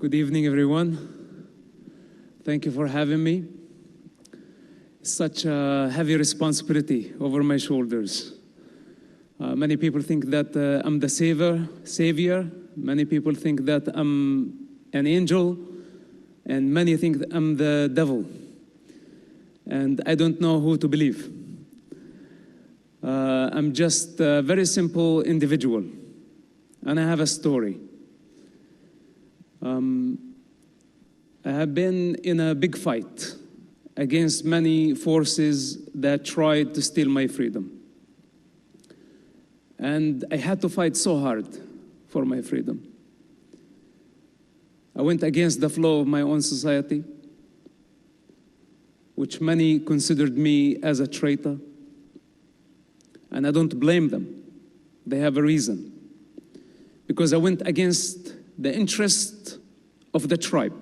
Good evening, everyone. Thank you for having me. It's such a heavy responsibility over my shoulders. Many people think that I'm the savior. Many people think that I'm an angel, and many think that I'm the devil. And I don't know who to believe. I'm just a very simple individual, and I have a story. I have been in a big fight against many forces that tried to steal my freedom. And I had to fight so hard for my freedom. I went against the flow of my own society, which many considered me as a traitor. And I don't blame them. They have a reason. Because I went against the interest of the tribe.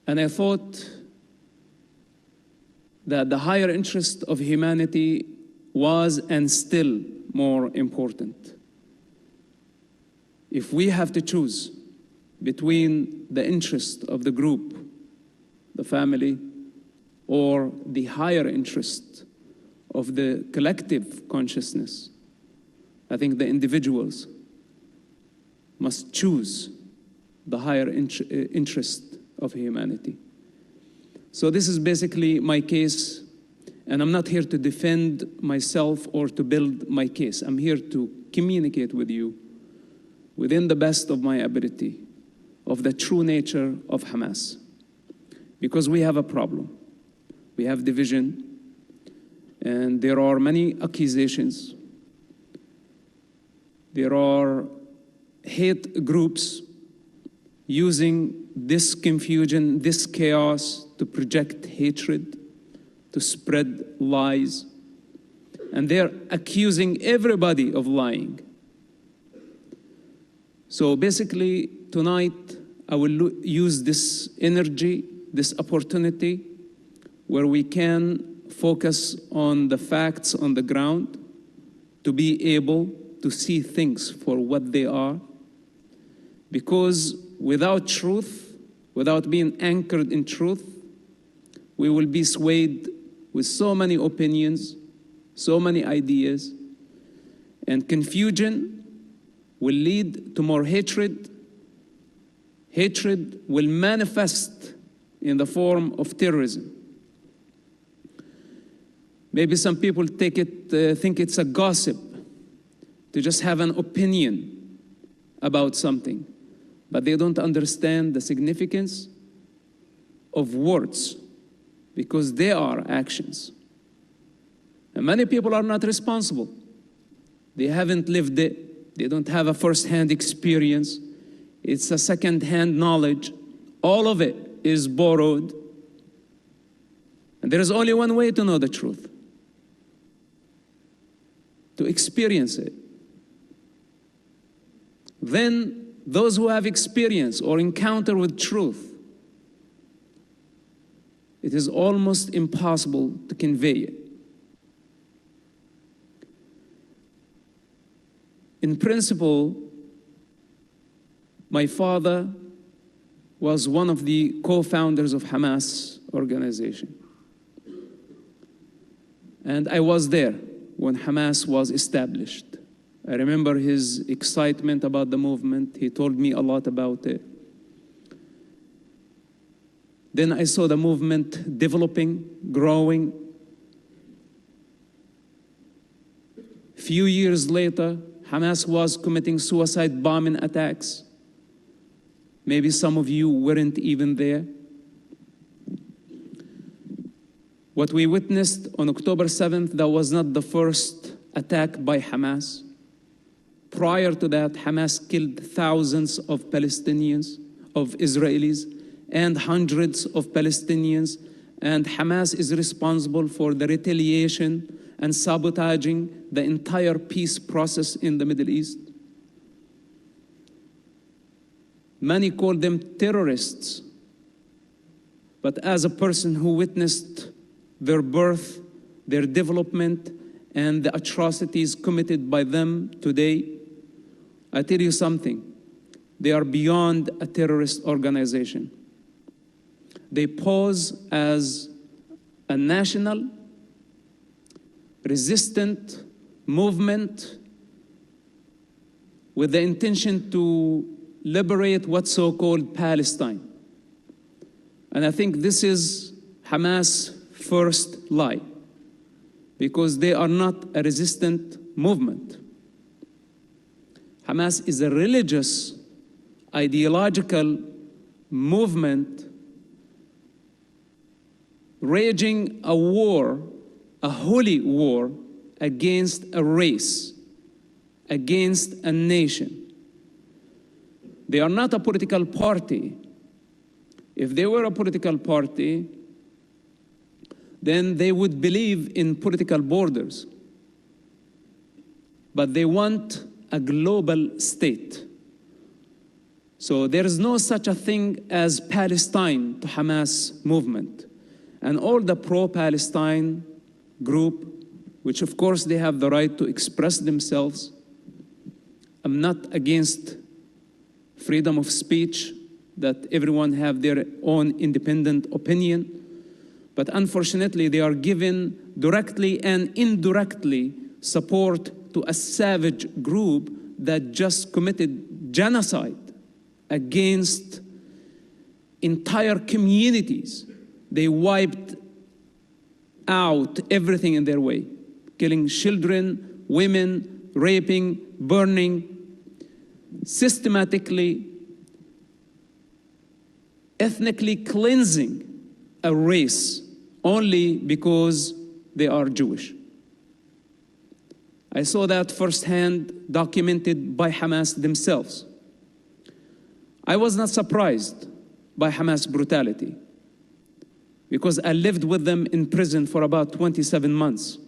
And I thought that the higher interest of humanity was and still more important. If we have to choose between the interest of the group, the family, or the higher interest of the collective consciousness, I think the individuals must choose the higher interest of humanity. So this is basically my case, and I'm not here to defend myself or to build my case. I'm here to communicate with you within the best of my ability of the true nature of Hamas. Because we have a problem. We have division, and there are many accusations. There are hate groups using this confusion, this chaos to project hatred, to spread lies. And they're accusing everybody of lying. So basically, tonight, I will use this energy, this opportunity, where we can focus on the facts on the ground to be able to see things for what they are. Because without truth, without being anchored in truth, we will be swayed with so many opinions, so many ideas, and confusion will lead to more hatred. Hatred will manifest in the form of terrorism. Maybe some people think it's a gossip to just have an opinion about something, but they don't understand the significance of words because they are actions. And many people are not responsible. They haven't lived it. They don't have a first-hand experience. It's a second-hand knowledge. All of it is borrowed. And there is only one way to know the truth: to experience it. Then those who have experience or encounter with truth, it is almost impossible to convey it. In principle, my father was one of the co-founders of Hamas organization. And I was there when Hamas was established. I remember his excitement about the movement. He told me a lot about it. Then I saw the movement developing, growing. Few years later, Hamas was committing suicide bombing attacks. Maybe some of you weren't even there. What we witnessed on October 7th, that was not the first attack by Hamas. Prior to that, Hamas killed thousands of Palestinians, of Israelis, and hundreds of Palestinians. And Hamas is responsible for the retaliation and sabotaging the entire peace process in the Middle East. Many call them terrorists. But as a person who witnessed their birth, their development, and the atrocities committed by them today, I tell you something, they are beyond a terrorist organization. They pose as a national, resistant movement with the intention to liberate what's so-called Palestine. And I think this is Hamas' first lie, because they are not a resistant movement. Hamas is a religious, ideological movement raging a war, a holy war, against a race, against a nation. They are not a political party. If they were a political party, then they would believe in political borders. But they want a global state. So there is no such a thing as Palestine to Hamas movement. And all the pro-Palestine group, which of course they have the right to express themselves. I'm not against freedom of speech, that everyone have their own independent opinion. But unfortunately, they are given directly and indirectly support to a savage group that just committed genocide against entire communities. They wiped out everything in their way, killing children, women, raping, burning, systematically, ethnically cleansing a race only because they are Jewish. I saw that firsthand, documented by Hamas themselves. I was not surprised by Hamas brutality, because I lived with them in prison for about 27 months.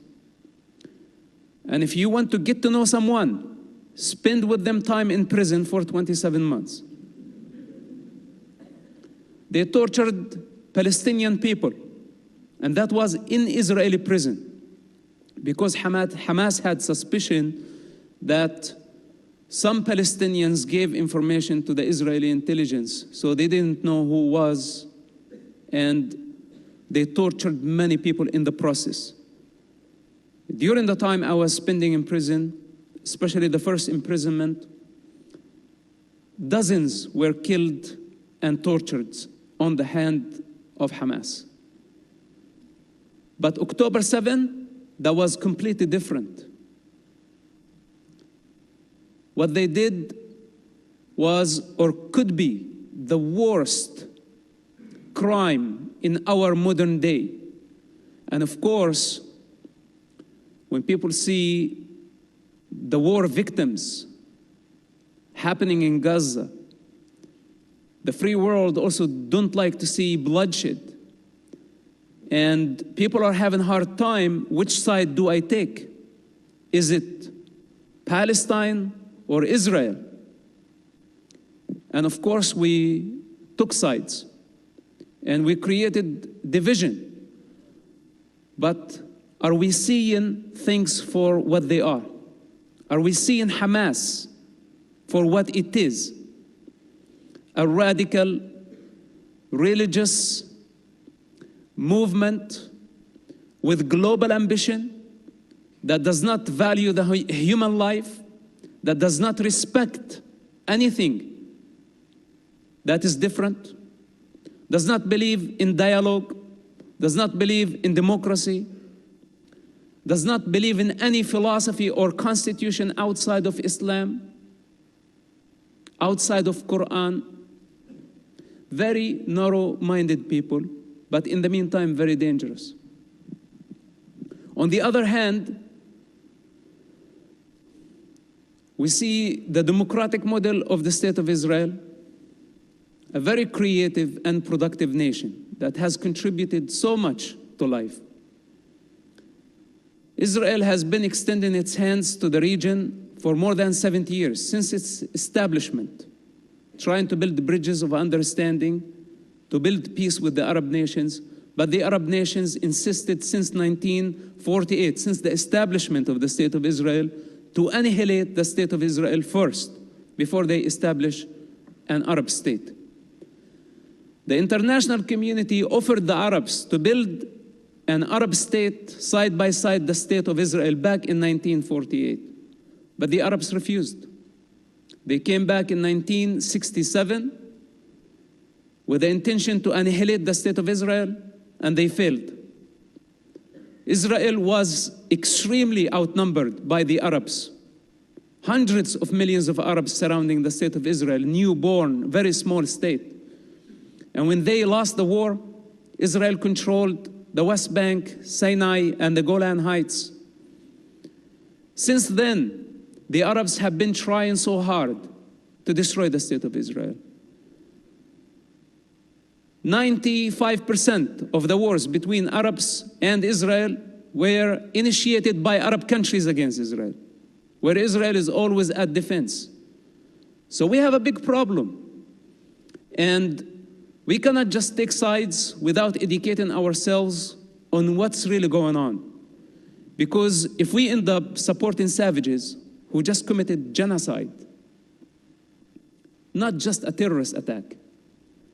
And if you want to get to know someone, spend with them time in prison for 27 months. They tortured Palestinian people, and that was in Israeli prison, because Hamas had suspicion that some Palestinians gave information to the Israeli intelligence, so they didn't know who was, and they tortured many people in the process. During the time I was spending in prison, especially the first imprisonment, dozens were killed and tortured on the hand of Hamas. But October 7, that was completely different. What they did was, or could be, the worst crime in our modern day. And of course, when people see the war victims happening in Gaza, the free world also don't like to see bloodshed. And people are having a hard time, which side do I take? Is it Palestine or Israel? And of course, we took sides and we created division. But are we seeing things for what they are? Are we seeing Hamas for what it is? A radical, religious movement with global ambition that does not value the human life, that does not respect anything that is different, does not believe in dialogue, does not believe in democracy, does not believe in any philosophy or constitution outside of Islam, outside of Quran. Very narrow-minded people, but in the meantime, very dangerous. On the other hand, we see the democratic model of the State of Israel, a very creative and productive nation that has contributed so much to life. Israel has been extending its hands to the region for more than 70 years, since its establishment, trying to build bridges of understanding, to build peace with the Arab nations. But the Arab nations insisted since 1948, since the establishment of the State of Israel, to annihilate the State of Israel first, before they establish an Arab state. The international community offered the Arabs to build an Arab state side by side the state of Israel back in 1948. But the Arabs refused. They came back in 1967 with the intention to annihilate the state of Israel, and they failed. Israel was extremely outnumbered by the Arabs. Hundreds of millions of Arabs surrounding the state of Israel, newborn, very small state. And when they lost the war, Israel controlled the West Bank, Sinai, and the Golan Heights. Since then, the Arabs have been trying so hard to destroy the state of Israel. 95% of the wars between Arabs and Israel were initiated by Arab countries against Israel, where Israel is always at defense. So we have a big problem. And we cannot just take sides without educating ourselves on what's really going on. Because if we end up supporting savages who just committed genocide, not just a terrorist attack.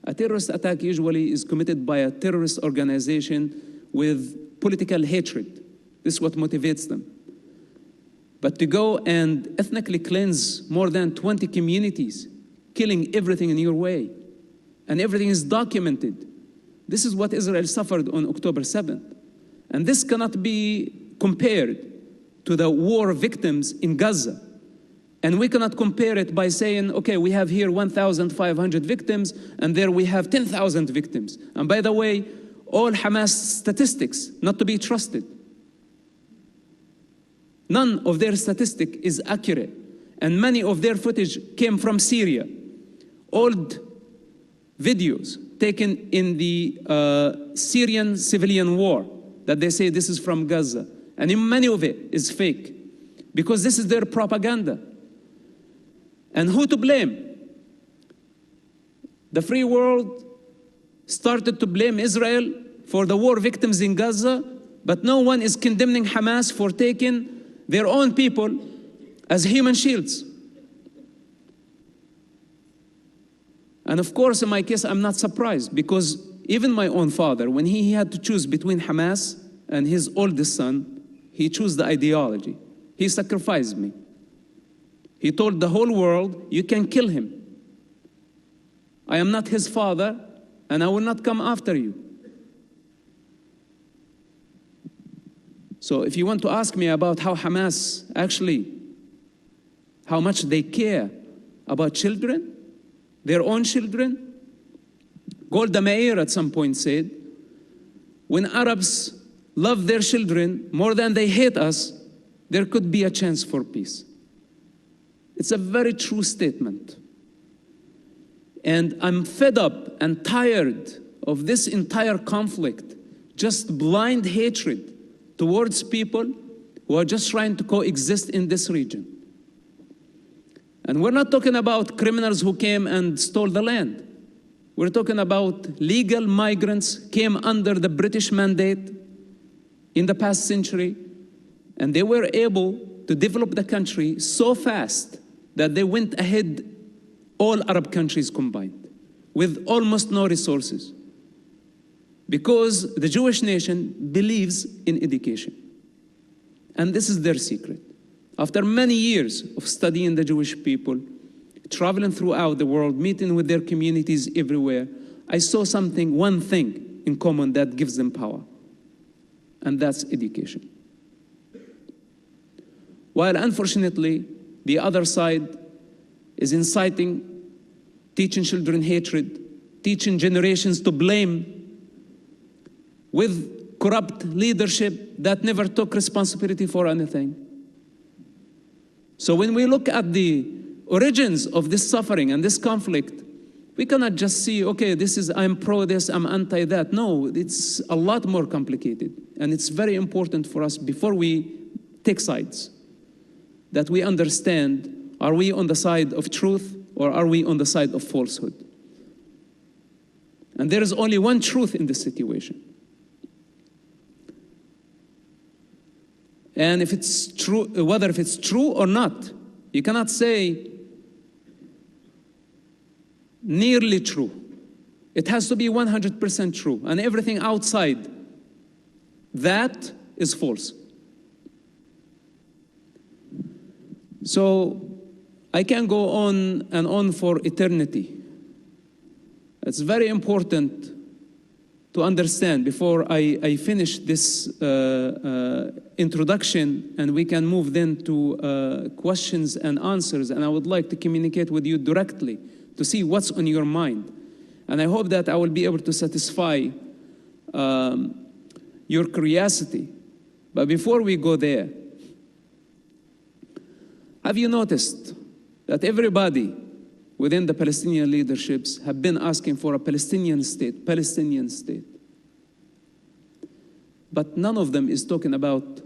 A terrorist attack usually is committed by a terrorist organization with political hatred. This is what motivates them. But to go and ethnically cleanse more than 20 communities, killing everything in your way, and everything is documented. This is what Israel suffered on October 7th. And this cannot be compared to the war victims in Gaza. And we cannot compare it by saying, okay, we have here 1,500 victims, and there we have 10,000 victims. And by the way, all Hamas statistics, not to be trusted. None of their statistic is accurate. And many of their footage came from Syria. Old videos taken in the Syrian civilian war that they say this is from Gaza. And many of it is fake because this is their propaganda. And who to blame? The free world started to blame Israel for the war victims in Gaza, but no one is condemning Hamas for taking their own people as human shields. And of course, in my case, I'm not surprised because even my own father, when he had to choose between Hamas and his oldest son, he chose the ideology. He sacrificed me. He told the whole world, you can kill him. I am not his father, and I will not come after you. So if you want to ask me about how Hamas actually, how much they care about children, their own children, Golda Meir at some point said, when Arabs love their children more than they hate us, there could be a chance for peace. It's a very true statement. And I'm fed up and tired of this entire conflict, just blind hatred towards people who are just trying to coexist in this region. And we're not talking about criminals who came and stole the land. We're talking about legal migrants came under the British mandate in the past century, and they were able to develop the country so fast that they went ahead all Arab countries combined with almost no resources because the Jewish nation believes in education. And this is their secret. After many years of studying the Jewish people, traveling throughout the world, meeting with their communities everywhere, I saw one thing in common that gives them power, and that's education. While unfortunately, the other side is inciting, teaching children hatred, teaching generations to blame with corrupt leadership that never took responsibility for anything. So when we look at the origins of this suffering and this conflict, we cannot just see, okay, I'm pro this, I'm anti that. No, it's a lot more complicated. And it's very important for us before we take sides, that we understand, are we on the side of truth or are we on the side of falsehood? And there is only one truth in this situation. And if it's true, whether if it's true or not, you cannot say nearly true. It has to be 100% true, and everything outside that is false. So I can go on and on for eternity. It's very important to understand before I finish this introduction, and we can move then to questions and answers. And I would like to communicate with you directly to see what's on your mind. And I hope that I will be able to satisfy your curiosity. But before we go there, have you noticed that everybody within the Palestinian leaderships have been asking for a Palestinian state, Palestinian state? But none of them is talking about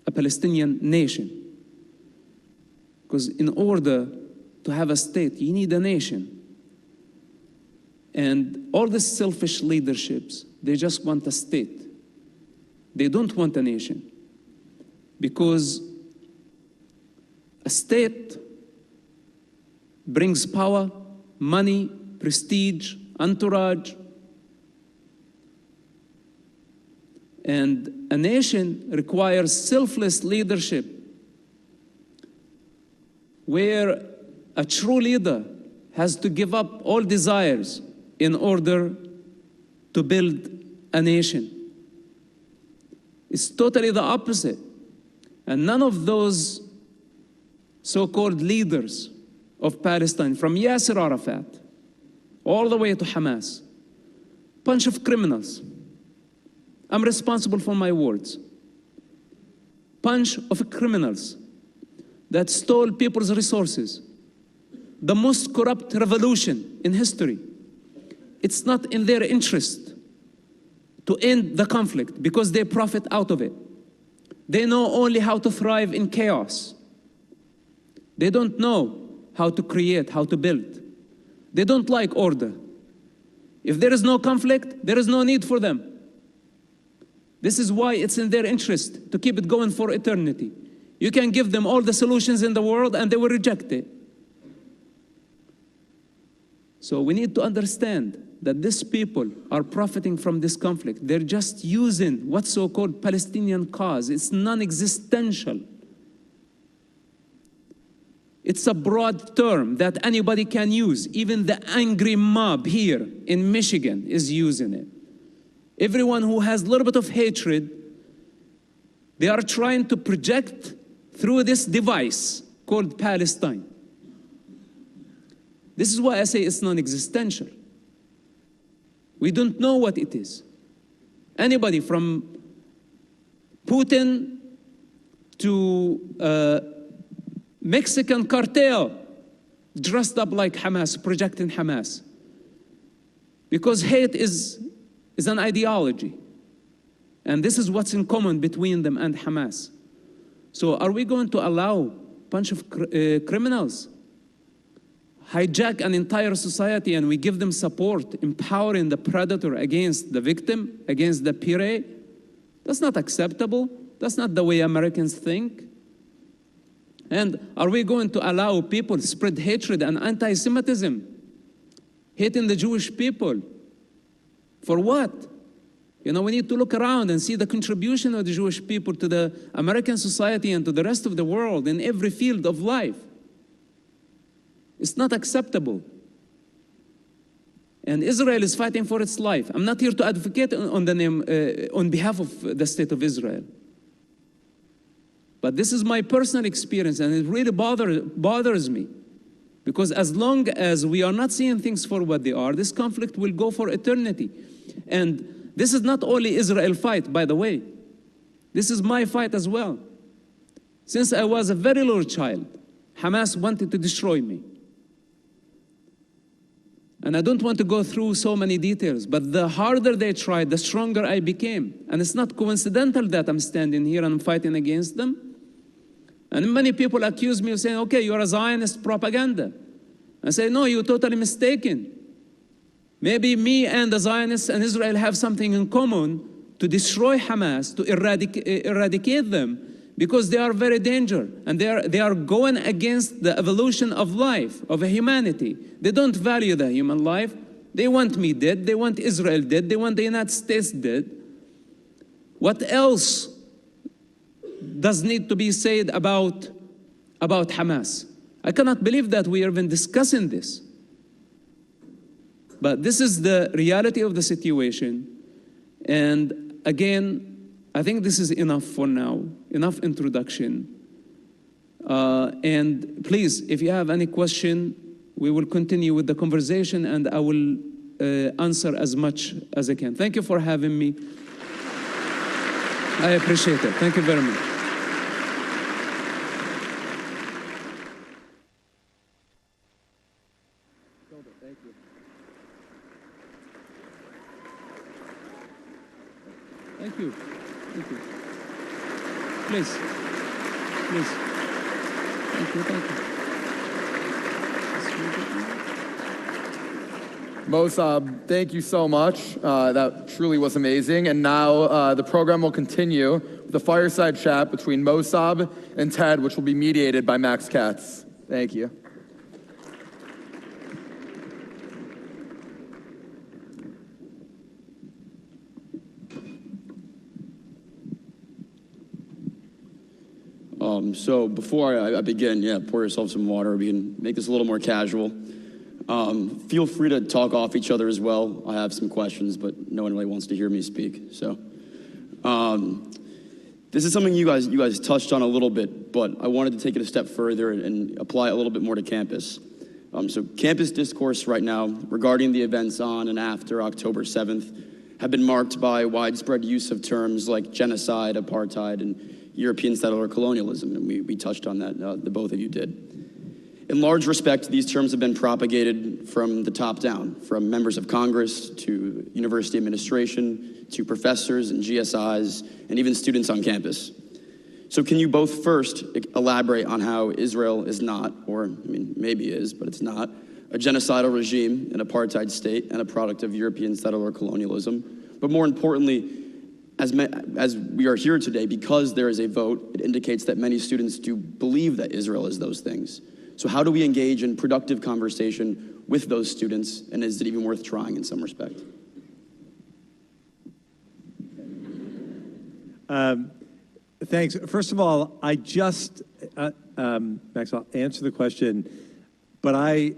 a Palestinian nation. Because in order to have a state, you need a nation. And all these selfish leaderships, they just want a state. They don't want a nation. Because a state brings power, money, prestige, entourage. And a nation requires selfless leadership, where a true leader has to give up all desires in order to build a nation. It's totally the opposite. And none of those so-called leaders of Palestine, from Yasser Arafat all the way to Hamas, bunch of criminals. I'm responsible for my words. Bunch of criminals that stole people's resources. The most corrupt revolution in history. It's not in their interest to end the conflict because they profit out of it. They know only how to thrive in chaos. They don't know how to create, how to build. They don't like order. If there is no conflict, there is no need for them. This is why it's in their interest to keep it going for eternity. You can give them all the solutions in the world and they will reject it. So we need to understand that these people are profiting from this conflict. They're just using what's so-called Palestinian cause. It's non-existential. It's a broad term that anybody can use. Even the angry mob here in Michigan is using it. Everyone who has a little bit of hatred, they are trying to project through this device called Palestine. This is why I say it's non-existential. We don't know what it is. Anybody from Putin to Mexican cartel dressed up like Hamas, projecting Hamas. Because hate is an ideology. And this is what's in common between them and Hamas. So are we going to allow a bunch of criminals hijack an entire society and we give them support, empowering the predator against the victim, against the prey? That's not acceptable. That's not the way Americans think. And are we going to allow people to spread hatred and anti-Semitism, hating the Jewish people? For what? You know, we need to look around and see the contribution of the Jewish people to the American society and to the rest of the world in every field of life. It's not acceptable. And Israel is fighting for its life. I'm not here to advocate on behalf of the state of Israel. But this is my personal experience, and it really bothers me. Because as long as we are not seeing things for what they are, this conflict will go for eternity. And this is not only Israel fight, by the way. This is my fight as well. Since I was a very little child, Hamas wanted to destroy me. And I don't want to go through so many details, but the harder they tried, the stronger I became. And it's not coincidental that I'm standing here and I'm fighting against them. And many people accuse me of saying, okay, you're a Zionist propaganda. I say, no, you're totally mistaken. Maybe me and the Zionists and Israel have something in common to destroy Hamas, to eradicate them. because they are very dangerous, and they are going against the evolution of life, of humanity. They don't value the human life. They want me dead, they want Israel dead, they want the United States dead. What else does need to be said about Hamas? I cannot believe that we are even discussing this. But this is the reality of the situation. And again, I think this is enough for now, enough introduction. And please, if you have any question, we will continue with the conversation, and I will answer as much as I can. Thank you for having me. I appreciate it. Thank you very much. Thank you. Thank you. Thank you. Please. Please. Thank you. Thank you. Mosab, thank you so much. That truly was amazing. And now the program will continue with the fireside chat between Mosab and Ted, which will be mediated by Max Katz. Thank you. So before I begin, pour yourself some water. We can make this a little more casual. Feel free to talk off each other as well. I have some questions, but no one really wants to hear me speak. So this is something you guys touched on a little bit, but I wanted to take it a step further and apply it a little bit more to campus. So campus discourse right now regarding the events on and after October 7th have been marked by widespread use of terms like genocide, apartheid, and European settler colonialism, and we touched on that, the both of you did. In large respect, these terms have been propagated from the top down, from members of Congress to university administration, to professors and GSIs, and even students on campus. So can you both first elaborate on how Israel is not, or I mean, maybe is, but it's not, a genocidal regime, an apartheid state, and a product of European settler colonialism, but more importantly, as we are here today, because there is a vote, it indicates that many students do believe that Israel is those things. So how do we engage in productive conversation with those students, and is it even worth trying in some respect? Thanks. First of all, I just, Max, I'll answer the question, but I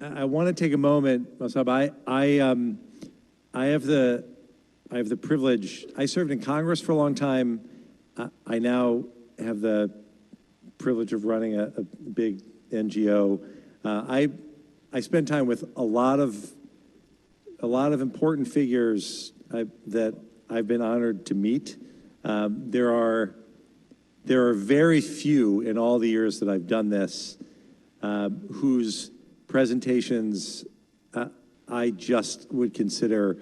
want to take a moment, Mosab. I have the privilege. I served in Congress for a long time. I now have the privilege of running a big NGO. I spend time with a lot of important figures that I've been honored to meet. There are very few in all the years that I've done this whose presentations I just would consider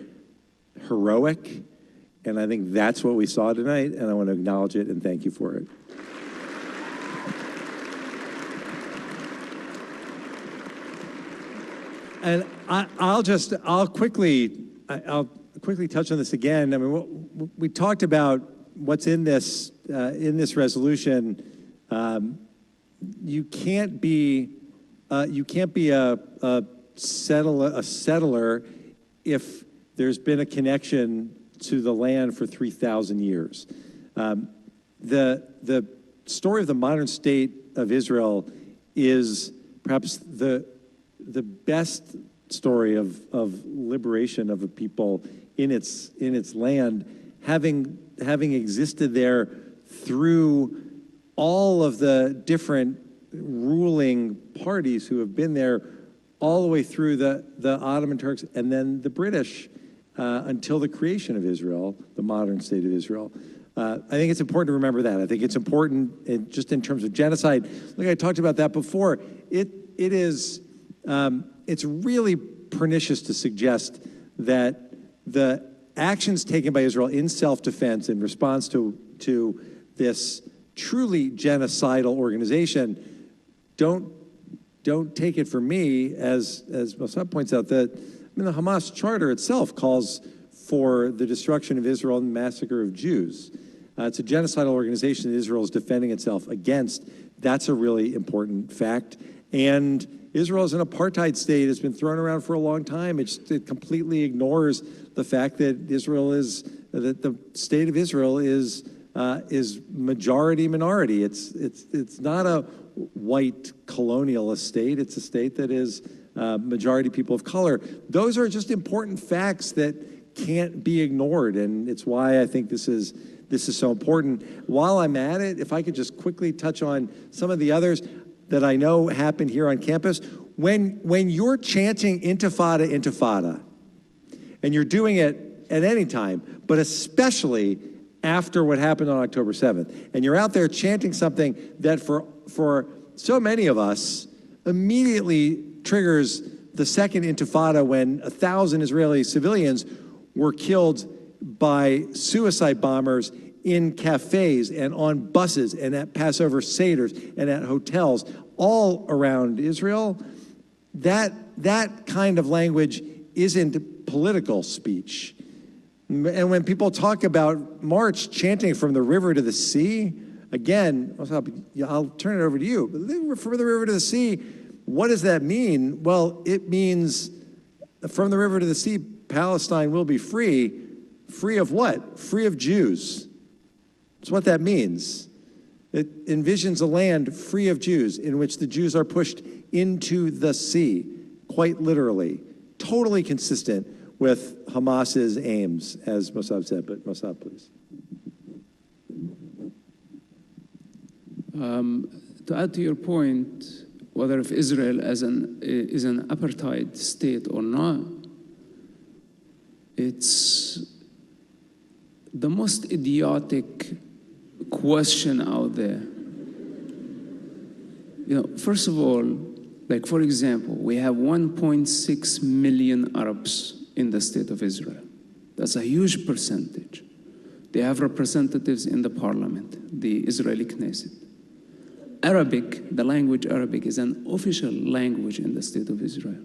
heroic, and I think that's what we saw tonight, and I want to acknowledge it and thank you for it. And I'll quickly touch on this again. I mean, we talked about what's in this resolution. You can't be a settler if there's been a connection to the land for 3,000 years. The story of the modern state of Israel is perhaps the best story of liberation of a people in its land, having existed there through all of the different ruling parties who have been there all the way through the Ottoman Turks and then the British until the creation of Israel, the modern state of Israel. I think it's important to remember that. I think it's important just in terms of genocide. Look, I talked about that before. It's really pernicious to suggest that the actions taken by Israel in self-defense in response to this truly genocidal organization don't take it from me, as Mosab points out, that the Hamas charter itself calls for the destruction of Israel and massacre of Jews. It's a genocidal organization that Israel is defending itself against. That's a really important fact. And Israel is an apartheid state. It's been thrown around for a long time. It completely ignores the fact that that the state of Israel is majority minority. It's not a white colonialist state. It's a state that is majority people of color. Those are just important facts that can't be ignored, and it's why I think this is so important. While I'm at it, if I could just quickly touch on some of the others that I know happened here on campus. When you're chanting intifada, intifada, and you're doing it at any time, but especially after what happened on October 7th, and you're out there chanting something that for so many of us immediately triggers the second intifada, when 1,000 Israeli civilians were killed by suicide bombers in cafes and on buses and at Passover Seders and at hotels all around Israel. That kind of language isn't political speech. And when people talk about March chanting from the river to the sea, again, I'll turn it over to you. From the river to the sea, what does that mean? Well, it means from the river to the sea, Palestine will be free. Free of what? Free of Jews. That's what that means. It envisions a land free of Jews, in which the Jews are pushed into the sea, quite literally. Totally consistent with Hamas's aims, as Mosab said. But Mosab, please. To add to your point, whether if Israel is an apartheid state or not, it's the most idiotic question out there. You know, first of all, like for example, we have 1.6 million Arabs in the state of Israel. That's a huge percentage. They have representatives in the parliament, the Israeli Knesset. Arabic, the language Arabic, is an official language in the state of Israel.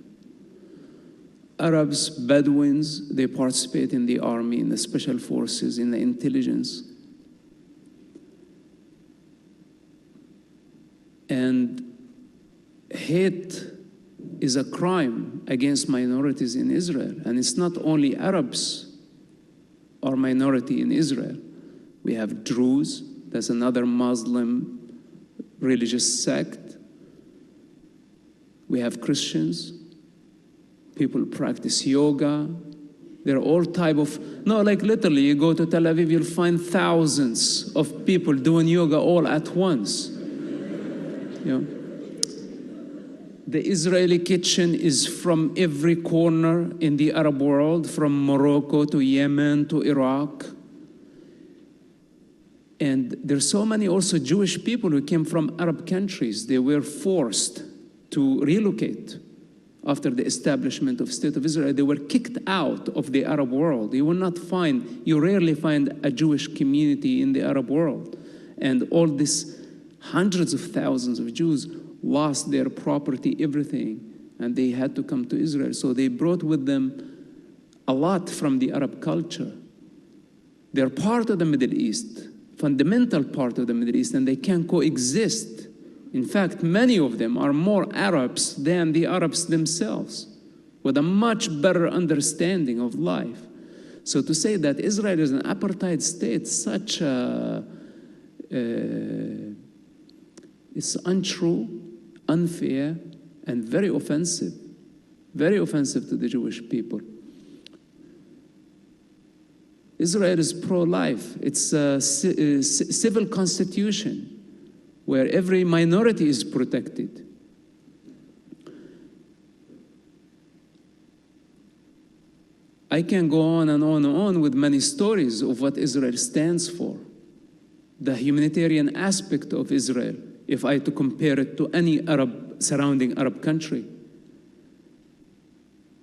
Arabs, Bedouins, they participate in the army, in the special forces, in the intelligence. And hate is a crime against minorities in Israel. And it's not only Arabs are minority in Israel. We have Druze, that's another Muslim religious sect. We have Christians. People practice yoga. There are all type of, no, like literally, you go to Tel Aviv, you'll find thousands of people doing yoga all at once. You know? The Israeli kitchen is from every corner in the Arab world, from Morocco to Yemen to Iraq. And there's so many also Jewish people who came from Arab countries. They were forced to relocate after the establishment of State of Israel. They were kicked out of the Arab world. You rarely find a Jewish community in the Arab world. And all these hundreds of thousands of Jews lost their property, everything, and they had to come to Israel. So they brought with them a lot from the Arab culture. They're part of the Middle East, fundamental part of the Middle East, and they can coexist. In fact, many of them are more Arabs than the Arabs themselves, with a much better understanding of life. So to say that Israel is an apartheid state, it's untrue, unfair, and very offensive to the Jewish people. Israel is pro-life. It's a civil constitution where every minority is protected. I can go on and on and on with many stories of what Israel stands for, the humanitarian aspect of Israel, if I to compare it to any surrounding Arab country.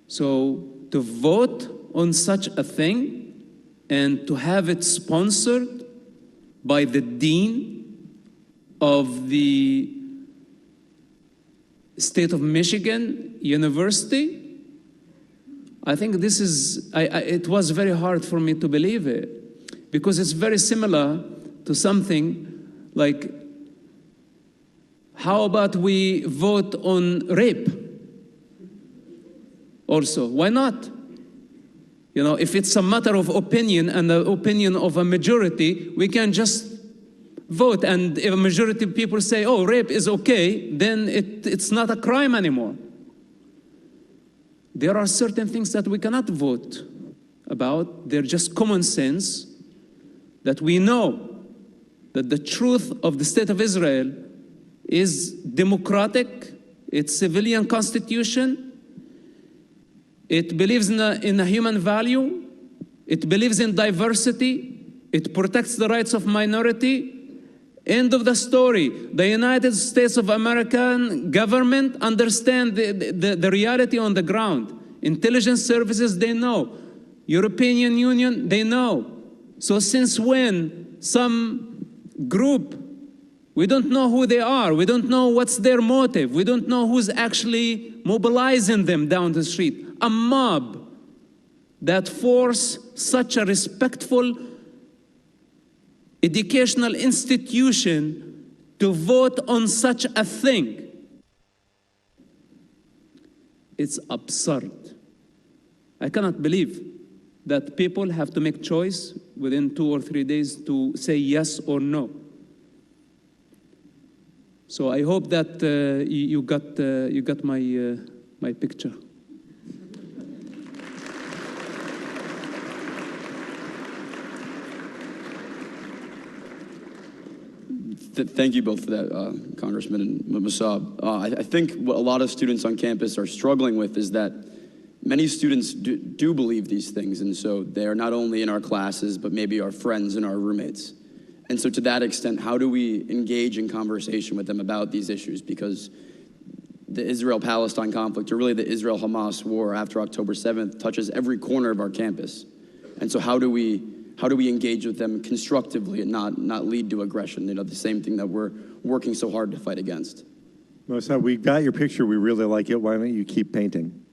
So to vote on such a thing and to have it sponsored by the dean of the State of Michigan University, I think this is, it was very hard for me to believe it. because it's very similar to something like, how about we vote on rape also? Why not? You know, if it's a matter of opinion and the opinion of a majority, we can just vote. And if a majority of people say, oh, rape is okay, then it's not a crime anymore. There are certain things that we cannot vote about. They're just common sense, that we know that the truth of the state of Israel is democratic, it's civilian constitution, it believes in a human value, it believes in diversity, it protects the rights of minority. End of the story. The United States of American government understand the reality on the ground. Intelligence services, they know. European Union, they know. So since when some group, we don't know who they are, we don't know what's their motive, we don't know who's actually mobilizing them down the street. A mob that force such a respectful educational institution to vote on such a thing. It's absurd. I cannot believe that people have to make choice within 2 or 3 days to say yes or no. So I hope that you got my picture. Thank you both for that, Congressman and Mosab. I think what a lot of students on campus are struggling with is that many students do believe these things, and so they are not only in our classes, but maybe our friends and our roommates. And so to that extent, how do we engage in conversation with them about these issues? Because the Israel-Palestine conflict, or really the Israel-Hamas war after October 7th, touches every corner of our campus. And so how do we engage with them constructively and not lead to aggression? You know, the same thing that we're working so hard to fight against. Mosab, we got your picture. We really like it. Why don't you keep painting?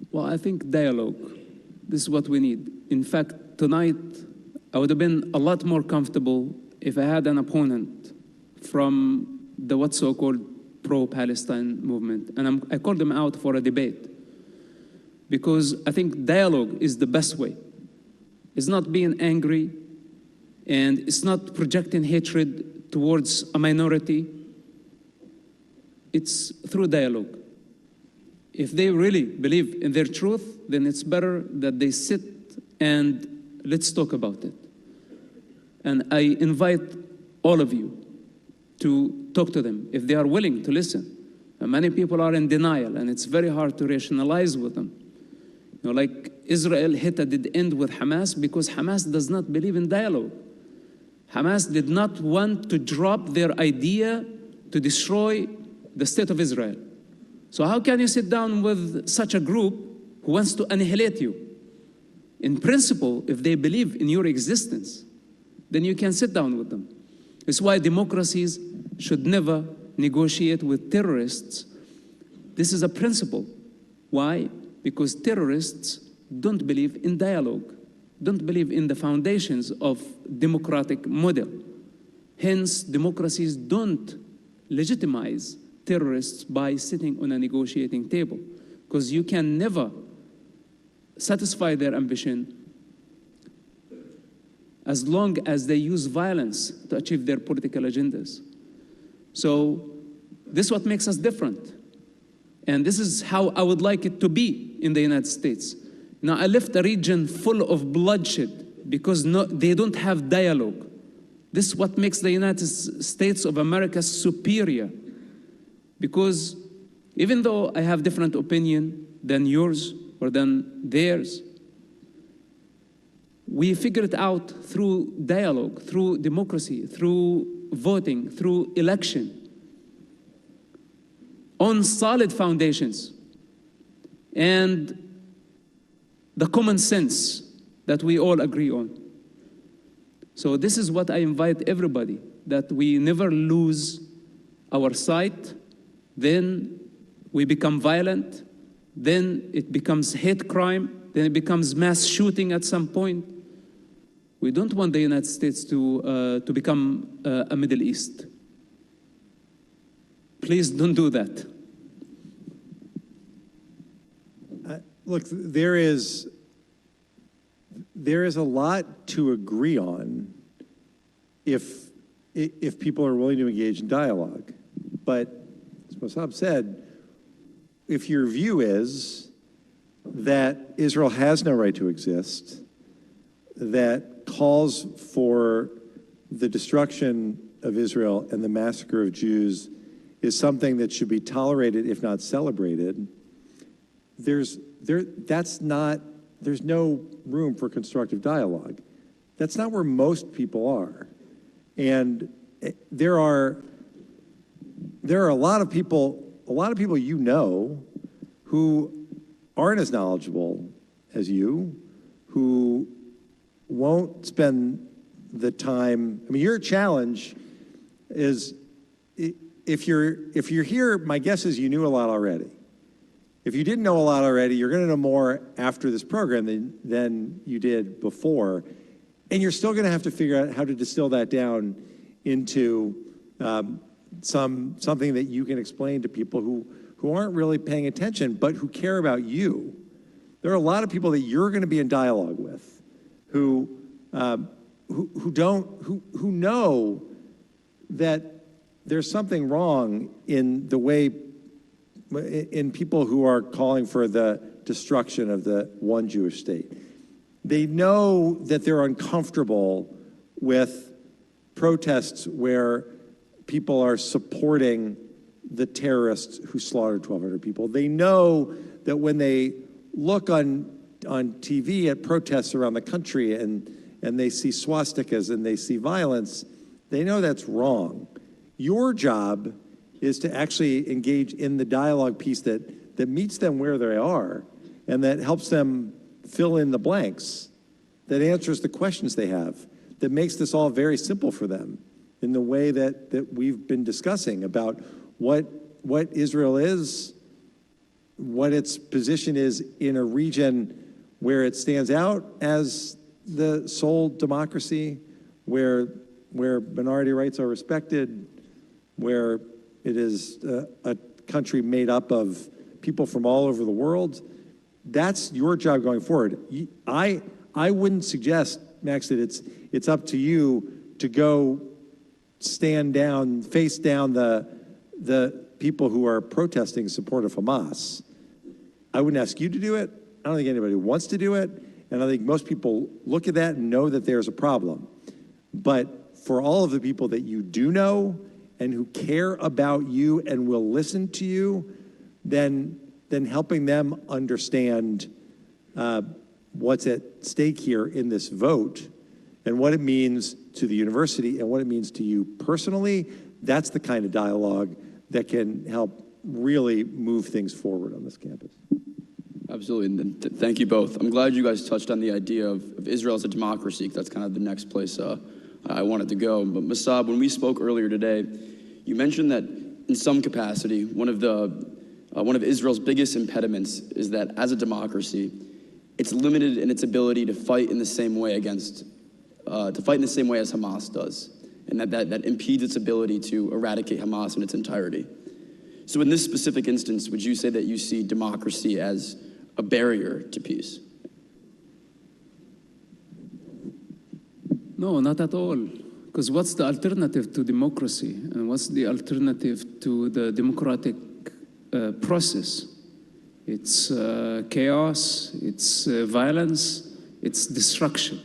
Well, I think dialogue. This is what we need. In fact, tonight, I would have been a lot more comfortable if I had an opponent from the what's so-called pro-Palestine movement. And I called them out for a debate, because I think dialogue is the best way. It's not being angry, and it's not projecting hatred towards a minority. It's through dialogue. If they really believe in their truth, then it's better that they sit and let's talk about it. And I invite all of you to talk to them if they are willing to listen. And many people are in denial, and it's very hard to rationalize with them. You know, like Israel hit a dead end with Hamas because Hamas does not believe in dialogue. Hamas did not want to drop their idea to destroy the state of Israel. So how can you sit down with such a group who wants to annihilate you? In principle, if they believe in your existence, then you can sit down with them. It's why democracies should never negotiate with terrorists. This is a principle. Why? Because terrorists don't believe in dialogue, don't believe in the foundations of democratic model. Hence, democracies don't legitimize terrorists by sitting on a negotiating table, because you can never satisfy their ambition as long as they use violence to achieve their political agendas. So this is what makes us different. And this is how I would like it to be in the United States. Now, I left a region full of bloodshed because they don't have dialogue. This is what makes the United States of America superior. Because even though I have different opinion than yours or than theirs, we figure it out through dialogue, through democracy, through voting, through election, on solid foundations, and the common sense that we all agree on. So this is what I invite everybody, that we never lose our sight. Then we become violent, then it becomes hate crime, then it becomes mass shooting at some point. We don't want the United States to become a Middle East. Please don't do that. Look, there is a lot to agree on if people are willing to engage in dialogue. But as Mosab said, if your view is that Israel has no right to exist, that calls for the destruction of Israel and the massacre of Jews is something that should be tolerated, if not celebrated, there's no room for constructive dialogue. That's not where most people are. And there are a lot of people you know who aren't as knowledgeable as you, who won't spend the time. I mean, your challenge is, if you're here, my guess is you knew a lot already. If you didn't know a lot already, you're going to know more after this program than you did before. And you're still going to have to figure out how to distill that down into something that you can explain to people who aren't really paying attention, but who care about you. There are a lot of people that you're going to be in dialogue with who know that there's something wrong in the way, in people who are calling for the destruction of the one Jewish state. They know that they're uncomfortable with protests where people are supporting the terrorists who slaughtered 1,200 people. They know that when they look on TV at protests around the country and they see swastikas and they see violence, they know that's wrong. Your job is to actually engage in the dialogue piece that meets them where they are and that helps them fill in the blanks, that answers the questions they have, that makes this all very simple for them in the way that we've been discussing about what Israel is, what its position is in a region where it stands out as the sole democracy, where minority rights are respected, where it is a country made up of people from all over the world. That's your job going forward. I wouldn't suggest, Max, that it's up to you to go stand down, face down the people who are protesting in support of Hamas. I wouldn't ask you to do it. I don't think anybody wants to do it. And I think most people look at that and know that there's a problem. But for all of the people that you do know and who care about you and will listen to you, then helping them understand what's at stake here in this vote and what it means to the university and what it means to you personally, that's the kind of dialogue that can help really move things forward on this campus. Absolutely, and thank you both. I'm glad you guys touched on the idea of Israel as a democracy, because that's kind of the next place I wanted to go. But Mosab, when we spoke earlier today, you mentioned that in some capacity, one of Israel's biggest impediments is that as a democracy, it's limited in its ability to fight in the same way as Hamas does, and that impedes its ability to eradicate Hamas in its entirety. So in this specific instance, would you say that you see democracy as a barrier to peace? No, not at all. Because what's the alternative to democracy? And what's the alternative to the democratic process? It's chaos, it's violence, it's destruction.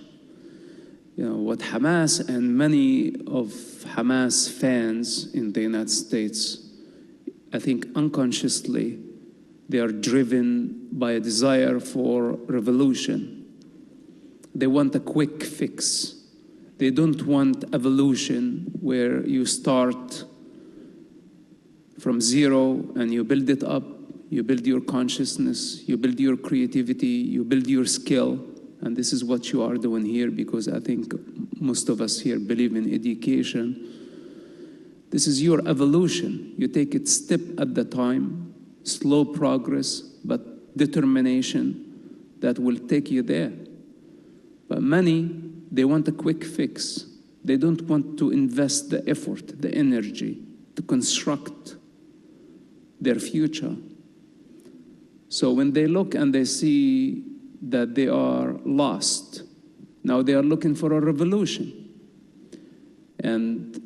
You know, what Hamas and many of Hamas fans in the United States, I think unconsciously, they are driven by a desire for revolution. They want a quick fix. They don't want evolution where you start from zero and you build it up, you build your consciousness, you build your creativity, you build your skill. And this is what you are doing here, because I think most of us here believe in education. This is your evolution. You take it step at a time. slow progress, but determination that will take you there. But many, they want a quick fix. They don't want to invest the effort, the energy to construct their future. So when they look and they see that they are lost, now they are looking for a revolution. And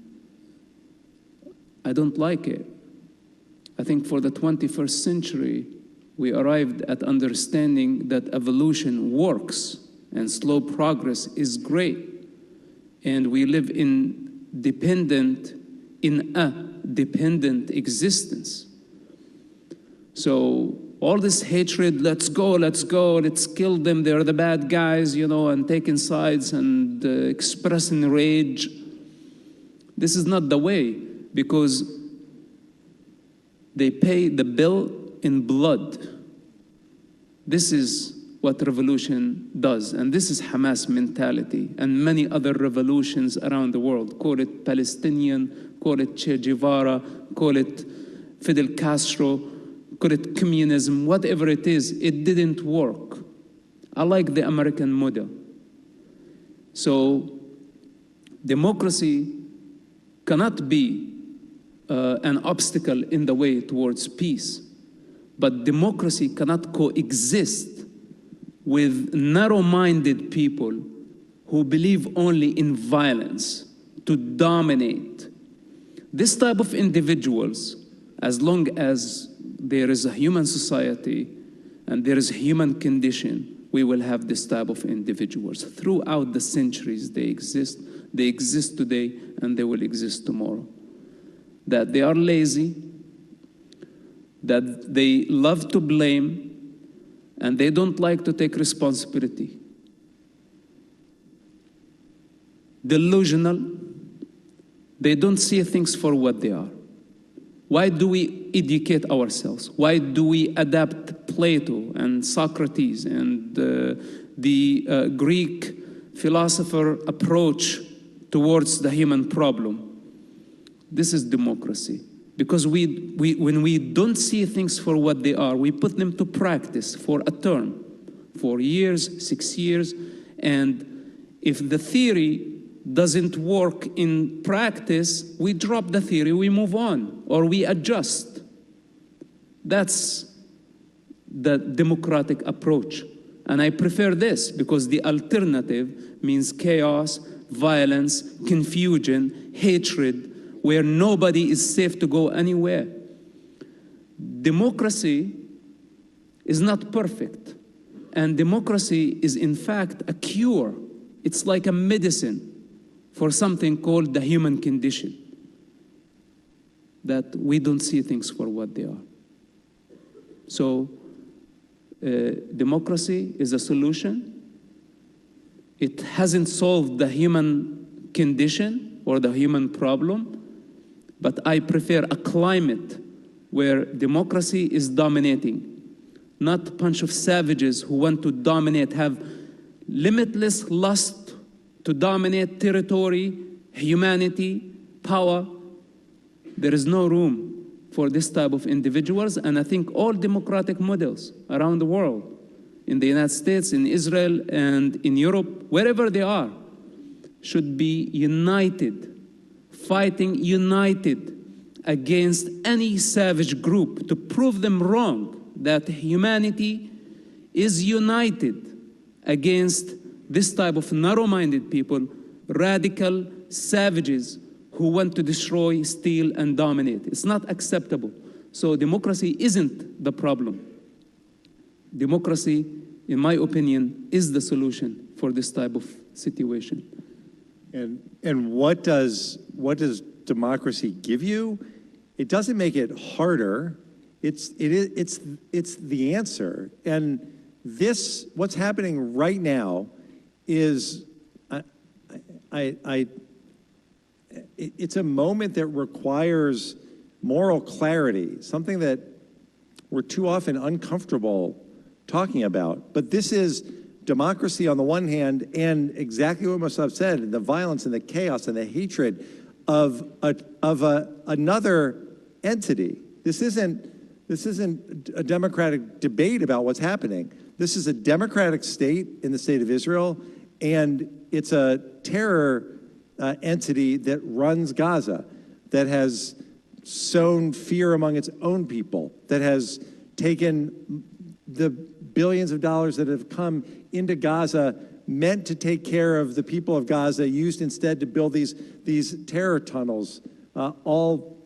I don't like it. I think for the 21st century, we arrived at understanding that evolution works and slow progress is great. And we live in a dependent existence. So all this hatred, let's go, let's kill them, they're the bad guys, and taking sides and expressing rage. This is not the way, because they pay the bill in blood. This is what revolution does, and this is Hamas mentality and many other revolutions around the world. Call it Palestinian, call it Che Guevara, call it Fidel Castro, call it communism, whatever it is, it didn't work. I like the American model. So democracy cannot be an obstacle in the way towards peace, but democracy cannot coexist with narrow-minded people who believe only in violence to dominate. This type of individuals, as long as there is a human society and there is a human condition, we will have this type of individuals. Throughout the centuries they exist today, and they will exist tomorrow. That they are lazy, that they love to blame, and they don't like to take responsibility. Delusional, they don't see things for what they are. Why do we educate ourselves? Why do we adapt Plato and Socrates and the Greek philosopher approach towards the human problem? This is democracy. Because when we don't see things for what they are, we put them to practice for a term, 4 years, 6 years, and if the theory doesn't work in practice, we drop the theory, we move on, or we adjust. That's the democratic approach. And I prefer this because the alternative means chaos, violence, confusion, hatred, where nobody is safe to go anywhere. Democracy is not perfect. And democracy is in fact a cure. It's like a medicine for something called the human condition, that we don't see things for what they are. So democracy is a solution. It hasn't solved the human condition or the human problem, but I prefer a climate where democracy is dominating, not a bunch of savages who want to dominate, have limitless lust to dominate territory, humanity, power. There is no room for this type of individuals, and I think all democratic models around the world, in the United States, in Israel, and in Europe, wherever they are, should be united, fighting united against any savage group to prove them wrong, that humanity is united against this type of narrow-minded people, radical savages who want to destroy, steal, and dominate. It's not acceptable. So democracy isn't the problem. Democracy, in my opinion, is the solution for this type of situation. And what does democracy give you? It doesn't make it harder. It's the answer. And this, what's happening right now, is it's a moment that requires moral clarity, something that we're too often uncomfortable talking about. But this is democracy on the one hand, and exactly what Mosab said, the violence and the chaos and the hatred of another entity. This isn't This isn't a democratic debate about what's happening. This is a democratic state in the state of Israel, and it's a terror entity that runs Gaza, that has sown fear among its own people, that has taken the billions of dollars that have come into Gaza meant to take care of the people of Gaza, used instead to build these terror tunnels, and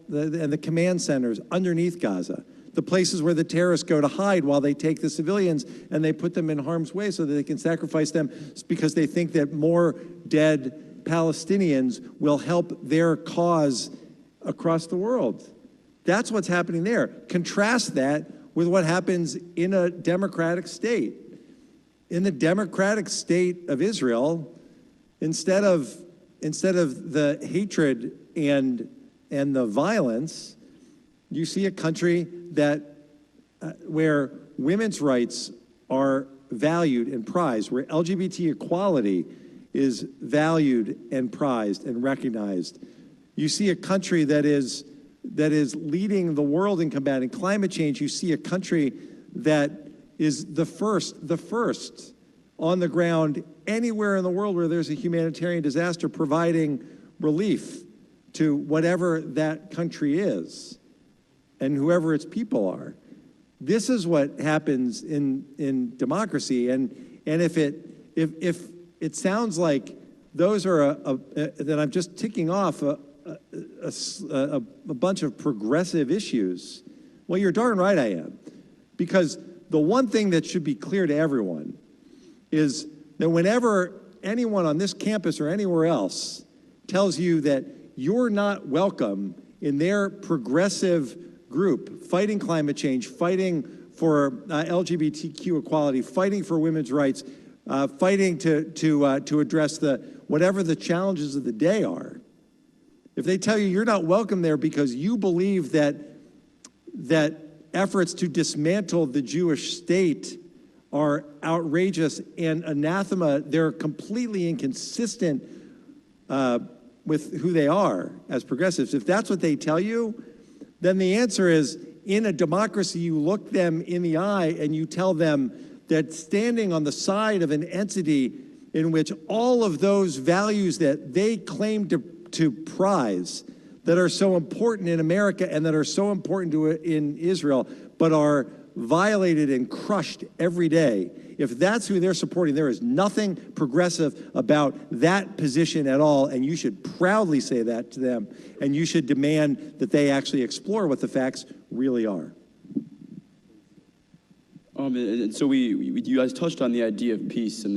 the command centers underneath Gaza, the places where the terrorists go to hide while they take the civilians and they put them in harm's way so that they can sacrifice them because they think that more dead Palestinians will help their cause across the world. That's what's happening there. Contrast that with what happens in a democratic state. In the democratic state of Israel, instead of the hatred and the violence, you see a country that where women's rights are valued and prized, where LGBT equality is valued and prized and recognized. You see a country that is leading the world in combating climate change. You see a country that is the first on the ground anywhere in the world where there's a humanitarian disaster, providing relief to whatever that country is and whoever its people are. This is what happens in democracy, and if it sounds like those are that I'm just ticking off a bunch of progressive issues, well, you're darn right I am, because the one thing that should be clear to everyone is that whenever anyone on this campus or anywhere else tells you that you're not welcome in their progressive group, fighting climate change, fighting for LGBTQ equality, fighting for women's rights, fighting to address whatever the challenges of the day are, if they tell you you're not welcome there because you believe that efforts to dismantle the Jewish state are outrageous and anathema, they're completely inconsistent with who they are as progressives. If that's what they tell you, then the answer is, in a democracy, you look them in the eye and you tell them that standing on the side of an entity in which all of those values that they claim to prize, that are so important in America and that are so important in Israel, but are violated and crushed every day, if that's who they're supporting, there is nothing progressive about that position at all, and you should proudly say that to them, and you should demand that they actually explore what the facts really are. And so you guys touched on the idea of peace, and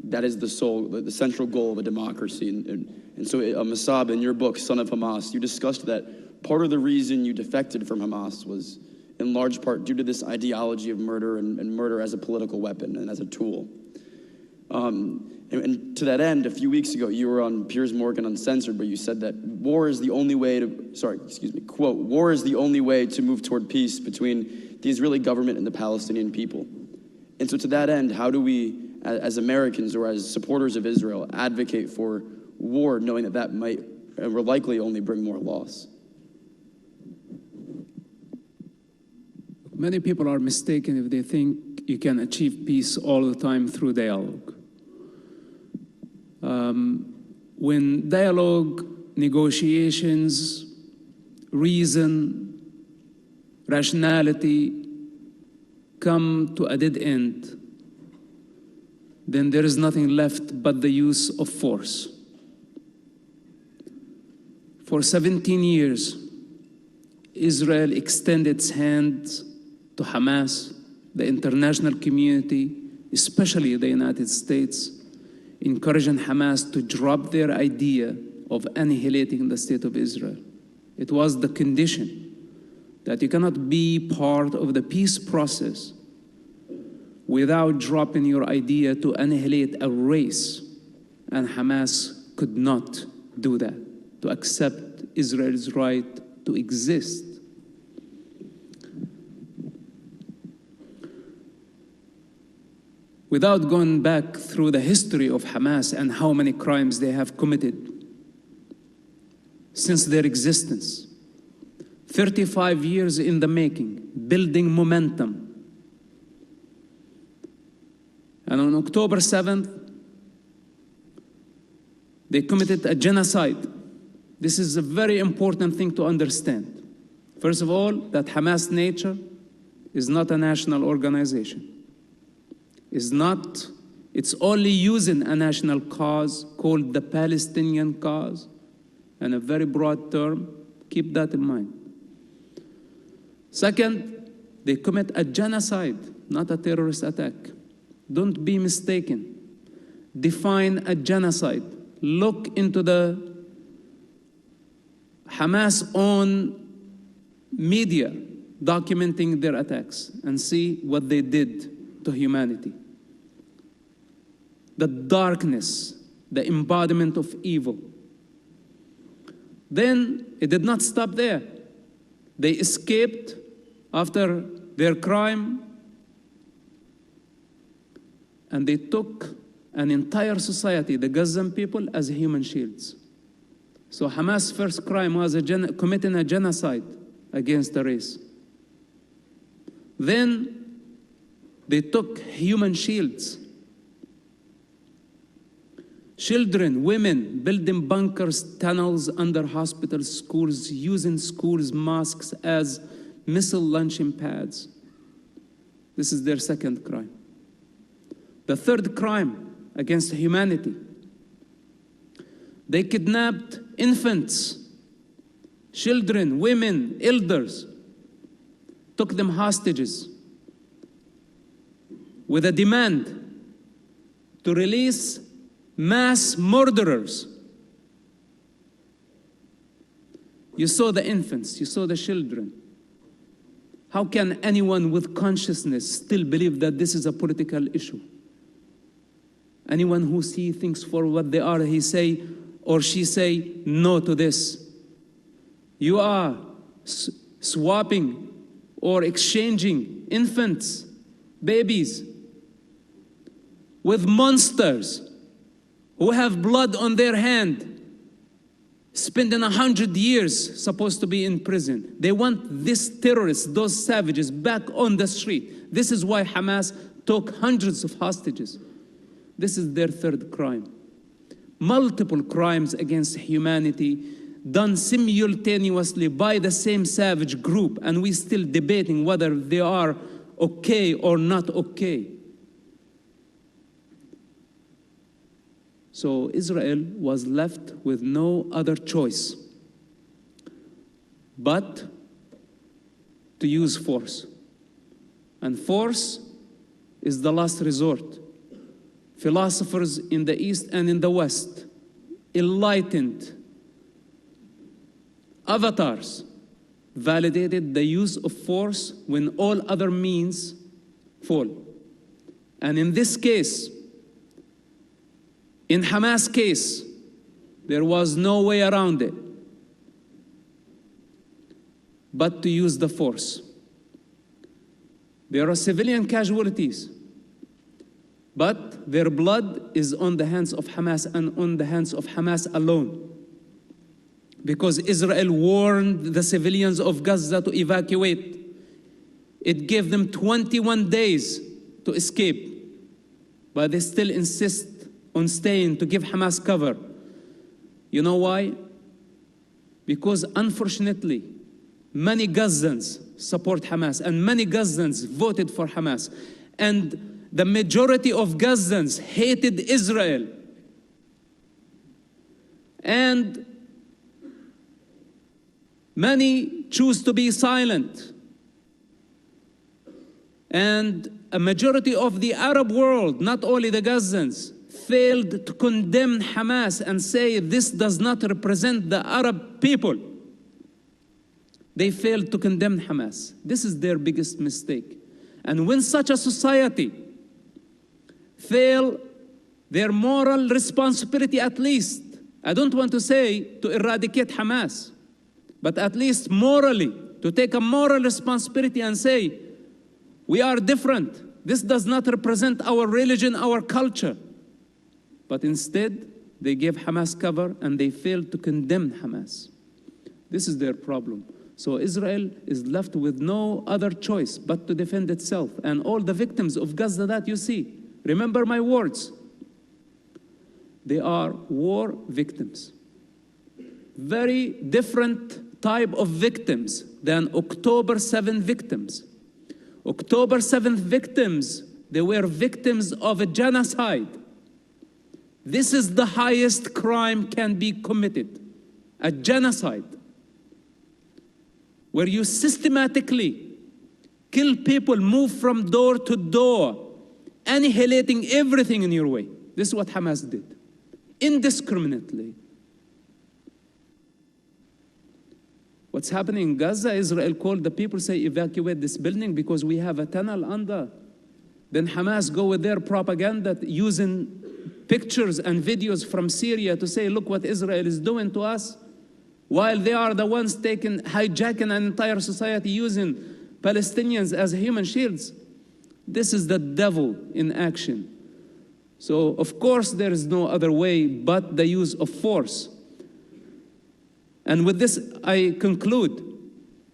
that is the central goal of a democracy. And so, Mosab, in your book, Son of Hamas, you discussed that part of the reason you defected from Hamas was in large part due to this ideology of murder and murder as a political weapon and as a tool. And to that end, a few weeks ago, you were on Piers Morgan Uncensored, where you said that war is the only way quote, war is the only way to move toward peace between the Israeli government and the Palestinian people. And so to that end, how do we, as Americans or as supporters of Israel, advocate for war, knowing that might and will likely only bring more loss? Many people are mistaken if they think you can achieve peace all the time through dialogue. When dialogue, negotiations, reason, rationality come to a dead end, then there is nothing left but the use of force. For 17 years, Israel extended its hand to Hamas, the international community, especially the United States, encouraging Hamas to drop their idea of annihilating the state of Israel. It was the condition that you cannot be part of the peace process without dropping your idea to annihilate a race. And Hamas could not do that, to accept Israel's right to exist. Without going back through the history of Hamas and how many crimes they have committed since their existence, 35 years in the making, building momentum. And on October 7th, they committed a genocide. This is a very important thing to understand. First of all, that Hamas nature is not a national organization. It's only using a national cause called the Palestinian cause, and a very broad term. Keep that in mind. Second, they commit a genocide, not a terrorist attack. Don't be mistaken. Define a genocide. Look into the Hamas own media documenting their attacks and see what they did to humanity. The darkness, the embodiment of evil. Then it did not stop there. They escaped after their crime, and they took an entire society, the Gazan people, as human shields. So Hamas' first crime was committing a genocide against the race. Then they took human shields. Children, women, building bunkers, tunnels under hospitals, schools, using schools, mosques as missile launching pads. This is their second crime. The third crime against humanity. They kidnapped infants, children, women, elders, took them hostages with a demand to release mass murderers. You saw the infants, you saw the children. How can anyone with consciousness still believe that this is a political issue? Anyone who sees things for what they are, he say or she say no to this. You are swapping or exchanging infants, babies, with monsters who have blood on their hand, spending 100 years supposed to be in prison. They want these terrorists, those savages, back on the street. This is why Hamas took hundreds of hostages. This is their third crime. Multiple crimes against humanity done simultaneously by the same savage group, and we're still debating whether they are okay or not okay. So Israel was left with no other choice but to use force. And force is the last resort. Philosophers in the East and in the West, enlightened avatars, validated the use of force when all other means fall. And in this case, in Hamas' case, there was no way around it but to use the force. There are civilian casualties, but their blood is on the hands of Hamas and on the hands of Hamas alone. Because Israel warned the civilians of Gaza to evacuate. It gave them 21 days to escape, but they still insist on staying to give Hamas cover. You know why? Because unfortunately, many Gazans support Hamas and many Gazans voted for Hamas. And the majority of Gazans hated Israel. And many choose to be silent. And a majority of the Arab world, not only the Gazans, failed to condemn Hamas and say this does not represent the Arab people. They failed to condemn Hamas. This is their biggest mistake. And when such a society fail their moral responsibility, at least, I don't want to say to eradicate Hamas, but at least morally, to take a moral responsibility and say, we are different. This does not represent our religion, our culture. But instead, they gave Hamas cover and they failed to condemn Hamas. This is their problem. So Israel is left with no other choice but to defend itself. And all the victims of Gaza that you see, remember my words, they are war victims. Very different type of victims than October 7 victims. October 7 victims, they were victims of a genocide. This is the highest crime can be committed, a genocide, where you systematically kill people, move from door to door, annihilating everything in your way. This is what Hamas did, indiscriminately. What's happening in Gaza, Israel called the people, say, evacuate this building because we have a tunnel under. Then Hamas go with their propaganda using pictures and videos from Syria to say, look what Israel is doing to us, while they are the ones hijacking an entire society using Palestinians as human shields. This is the devil in action. So, of course, there is no other way but the use of force. And with this, I conclude.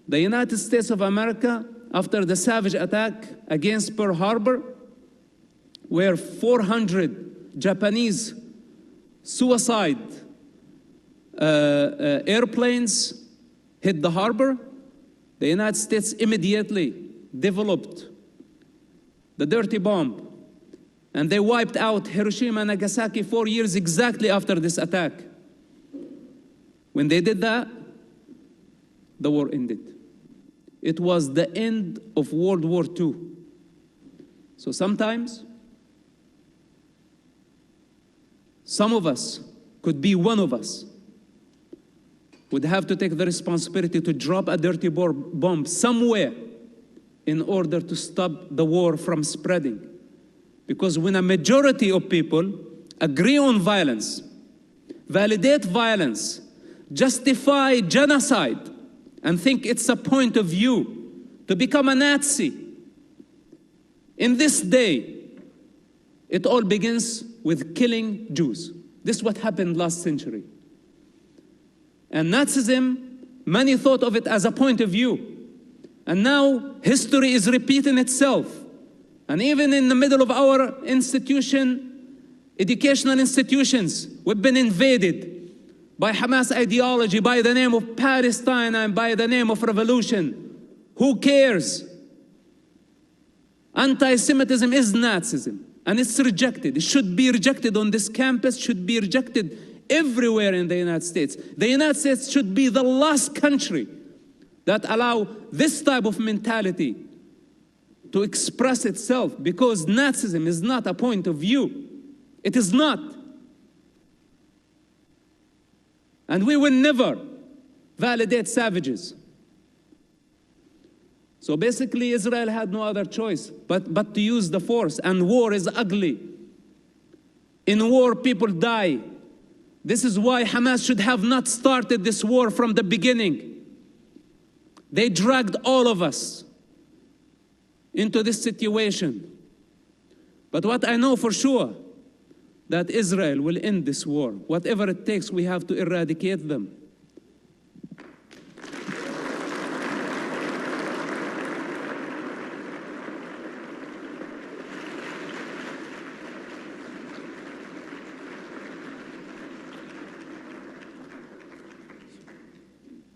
The United States of America, after the savage attack against Pearl Harbor, where 400 Japanese suicide airplanes hit the harbor, the United States immediately developed the dirty bomb, and they wiped out Hiroshima and Nagasaki 4 years exactly after this attack. When they did that, the war ended. It was the end of World War II. So sometimes, some of us, could be one of us, would have to take the responsibility to drop a dirty bomb somewhere in order to stop the war from spreading. Because when a majority of people agree on violence, validate violence, justify genocide, and think it's a point of view to become a Nazi, in this day, it all begins with killing Jews. This is what happened last century. And Nazism, many thought of it as a point of view. And now history is repeating itself. And even in the middle of our educational institutions, we've been invaded by Hamas ideology, by the name of Palestine and by the name of revolution. Who cares? Anti-Semitism is Nazism, and it's rejected. It should be rejected on this campus, should be rejected everywhere in the United States. The United States should be the last country that allow this type of mentality to express itself, because Nazism is not a point of view. It is not. And we will never validate savages. So basically, Israel had no other choice but to use the force, and war is ugly. In war, people die. This is why Hamas should have not started this war from the beginning. They dragged all of us into this situation. But what I know for sure, that Israel will end this war. Whatever it takes, we have to eradicate them.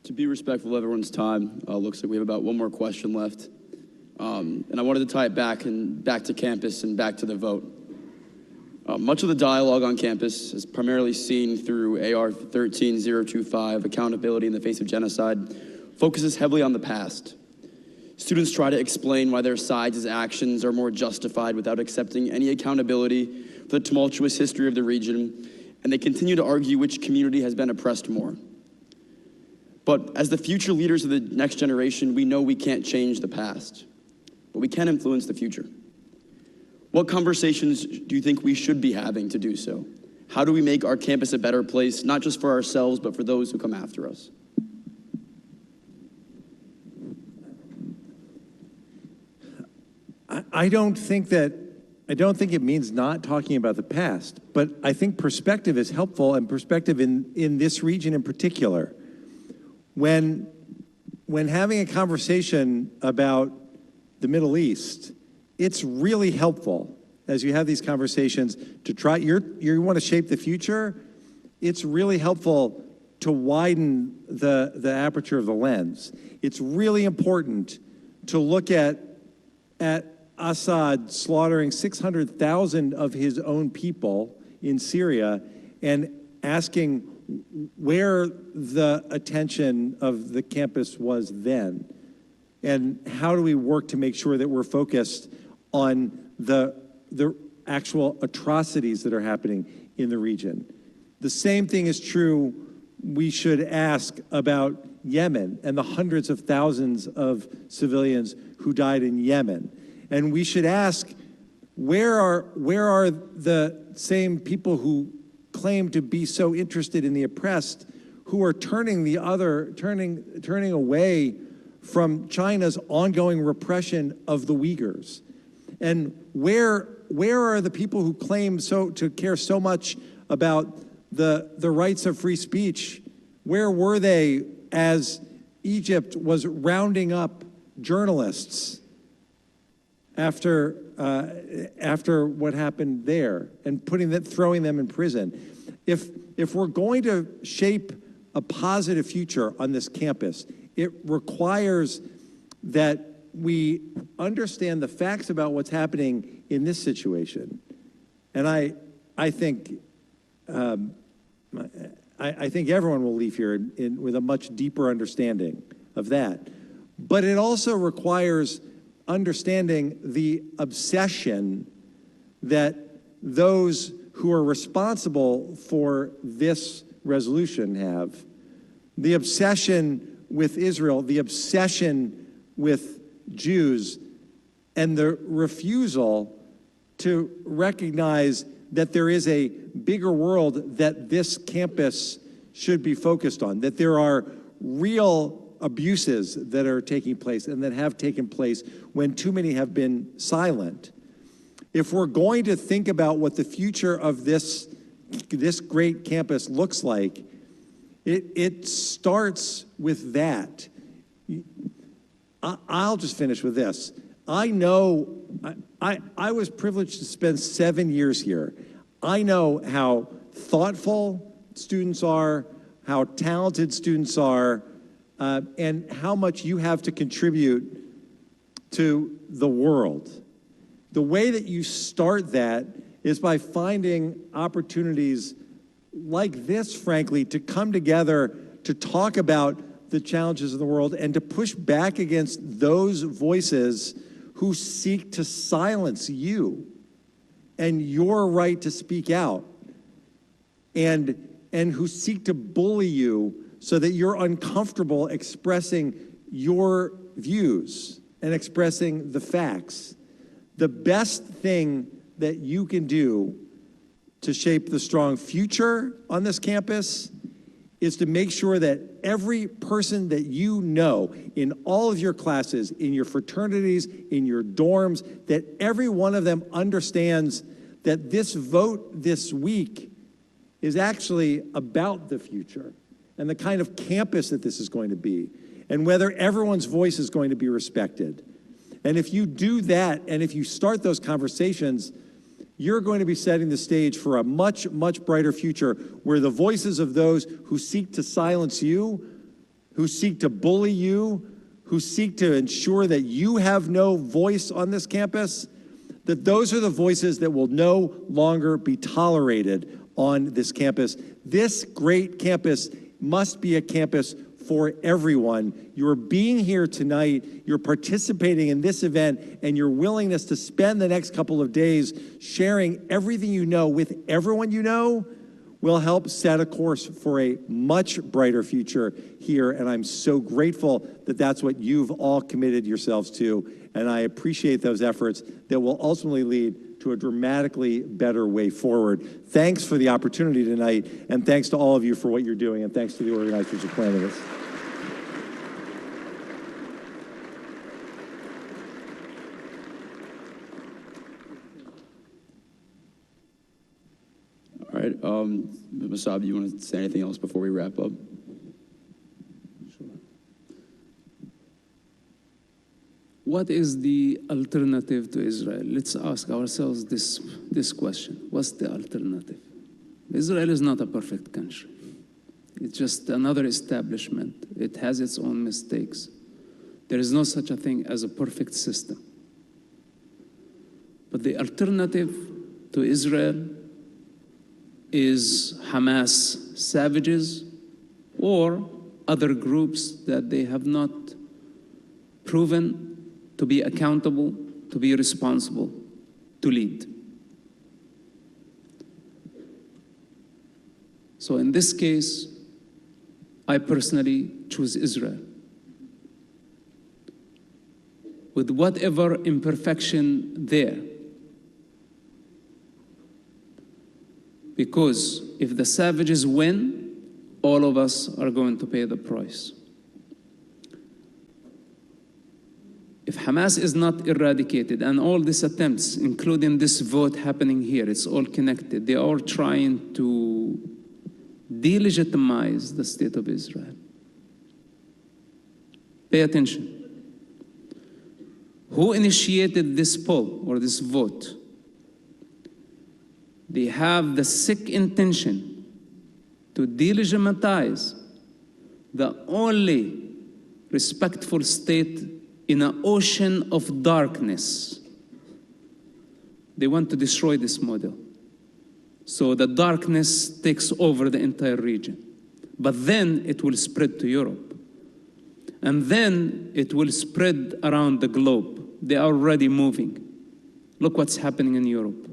To be respectful of everyone's time, looks like we have about one more question left. And I wanted to tie it back to campus and back to the vote. Much of the dialogue on campus is primarily seen through AR 13025, accountability in the face of genocide, focuses heavily on the past. Students try to explain why their sides' actions are more justified without accepting any accountability for the tumultuous history of the region, and they continue to argue which community has been oppressed more. But as the future leaders of the next generation, we know we can't change the past, but we can influence the future. What conversations do you think we should be having to do so? How do we make our campus a better place, not just for ourselves, but for those who come after us? I don't think it means not talking about the past, but I think perspective is helpful, and perspective in this region in particular. When when having a conversation about the Middle East, it's really helpful as you have these conversations to try, you want to shape the future, it's really helpful to widen the aperture of the lens. It's really important to look at Assad slaughtering 600,000 of his own people in Syria and asking where the attention of the campus was then. And how do we work to make sure that we're focused on the actual atrocities that are happening in the region? The same thing is true, we should ask about Yemen and the hundreds of thousands of civilians who died in Yemen. And we should ask, where are the same people who claim to be so interested in the oppressed, who are turning away from China's ongoing repression of the Uyghurs? And where are the people who claim to care so much about the rights of free speech? Where were they as Egypt was rounding up journalists after what happened there and throwing them in prison? If we're going to shape a positive future on this campus, it requires that we understand the facts about what's happening in this situation. And I think everyone will leave here with a much deeper understanding of that. But it also requires understanding the obsession that those who are responsible for this resolution have, the obsession with Israel, the obsession with Jews, and the refusal to recognize that there is a bigger world that this campus should be focused on, that there are real abuses that are taking place and that have taken place when too many have been silent. If we're going to think about what the future of this great campus looks like, it starts with that. I'll just finish with this. I know, I was privileged to spend 7 years here. I know how thoughtful students are, how talented students are, and how much you have to contribute to the world. The way that you start that is by finding opportunities like this, frankly, to come together to talk about the challenges of the world and to push back against those voices who seek to silence you and your right to speak out, and who seek to bully you so that you're uncomfortable expressing your views and expressing the facts. The best thing that you can do to shape the strong future on this campus is to make sure that every person that you know in all of your classes, in your fraternities, in your dorms, that every one of them understands that this vote this week is actually about the future and the kind of campus that this is going to be, and whether everyone's voice is going to be respected. And if you do that, and if you start those conversations, you're going to be setting the stage for a much, much brighter future where the voices of those who seek to silence you, who seek to bully you, who seek to ensure that you have no voice on this campus, that those are the voices that will no longer be tolerated on this campus. This great campus must be a campus for everyone. You're being here tonight, you're participating in this event, and your willingness to spend the next couple of days sharing everything you know with everyone you know will help set a course for a much brighter future here. And I'm so grateful that that's what you've all committed yourselves to. And I appreciate those efforts that will ultimately lead to a dramatically better way forward. Thanks for the opportunity tonight, and thanks to all of you for what you're doing, and thanks to the organizers of planning this. All right, Mosab, you want to say anything else before we wrap up? Sure. what is the alternative to Israel? Let's ask ourselves this question. What's the alternative? Israel is not a perfect country. It's just another establishment. It has its own mistakes. There is no such a thing as a perfect system. But the alternative to Israel is Hamas savages or other groups that they have not proven to be accountable, to be responsible, to lead. So in this case, I personally choose Israel. With whatever imperfection there. Because if the savages win, all of us are going to pay the price. If Hamas is not eradicated, and all these attempts, including this vote happening here, it's all connected. They are trying to delegitimize the state of Israel. Pay attention. Who initiated this poll or this vote? They have the sick intention to delegitimize the only respectful state in an ocean of darkness. They want to destroy this model. So the darkness takes over the entire region. But then it will spread to Europe. And then it will spread around the globe. They are already moving. Look what's happening in Europe.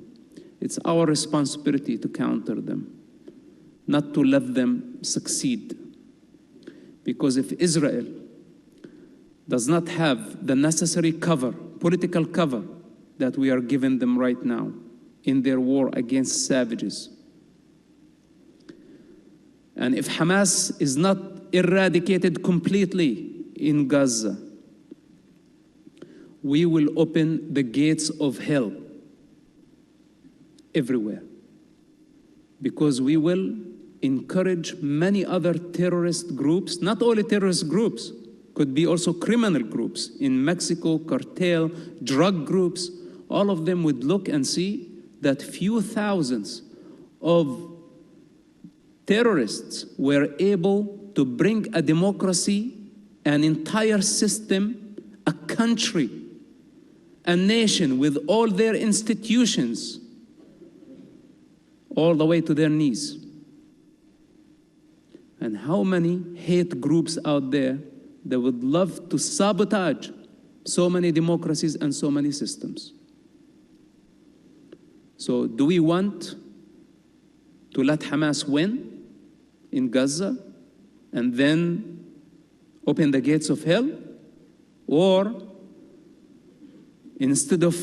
It's our responsibility to counter them, not to let them succeed. Because if Israel does not have the necessary cover, political cover, that we are giving them right now in their war against savages, and if Hamas is not eradicated completely in Gaza, we will open the gates of hell everywhere. Because we will encourage many other terrorist groups, not only terrorist groups, could be also criminal groups in Mexico, cartel, drug groups. All of them would look and see that few thousands of terrorists were able to bring a democracy, an entire system, a country, a nation with all their institutions, all the way to their knees. And how many hate groups out there that would love to sabotage so many democracies and so many systems? So do we want to let Hamas win in Gaza and then open the gates of hell? Or instead of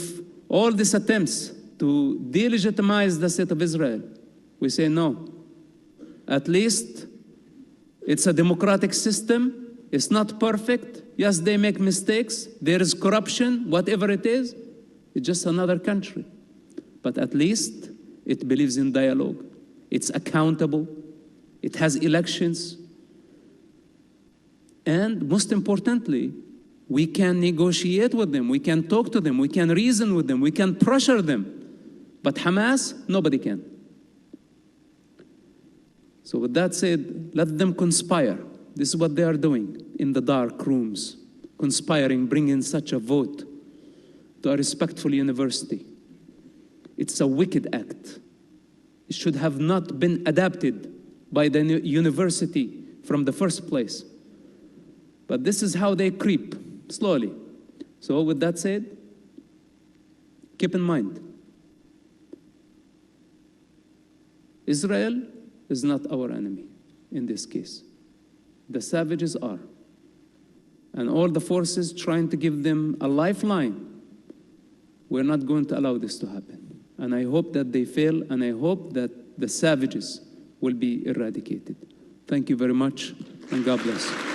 all these attempts to delegitimize the state of Israel, we say no. At least it's a democratic system. It's not perfect. Yes, they make mistakes. There is corruption, whatever it is. It's just another country. But at least it believes in dialogue. It's accountable. It has elections. And most importantly, we can negotiate with them. We can talk to them. We can reason with them. We can pressure them. But Hamas, nobody can. So with that said, let them conspire. This is what they are doing in the dark rooms, conspiring, bringing such a vote to a respectful university. It's a wicked act. It should have not been adapted by the university from the first place. But this is how they creep, slowly. So with that said, keep in mind, Israel is not our enemy in this case. The savages are. And all the forces trying to give them a lifeline, we're not going to allow this to happen. And I hope that they fail, and I hope that the savages will be eradicated. Thank you very much, and God bless.